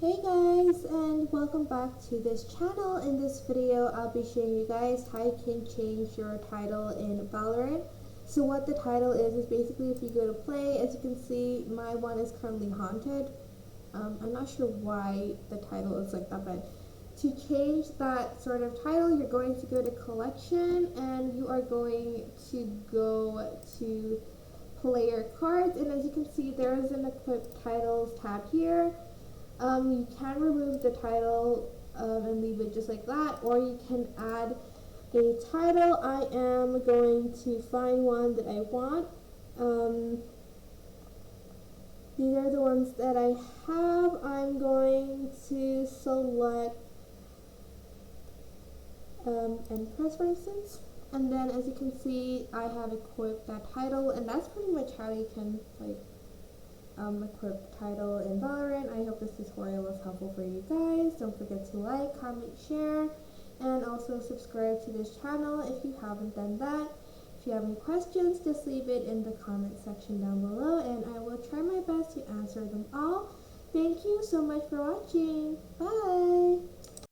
Hey guys, and welcome back to this channel. In this video I'll be showing you guys how you can change your title in Valorant. So what the title is basically if you go to play, as you can see my one is currently haunted. I'm not sure why the title is like that, but to change that sort of title you're going to go to collection and you are going to go to player cards, and as you can see there is an equip titles tab here. You can remove the title and leave it just like that, or you can add a title. I am going to find one that I want. These are the ones that I have. I'm going to select Empress, for instance. And then as you can see, I have equipped that title, and that's pretty much how you can equip title in Valorant. I hope this tutorial was helpful for you guys. Don't forget to like, comment, share, and also subscribe to this channel if you haven't done that. If you have any questions, just leave it in the comment section down below and I will try my best to answer them all. Thank you so much for watching. Bye!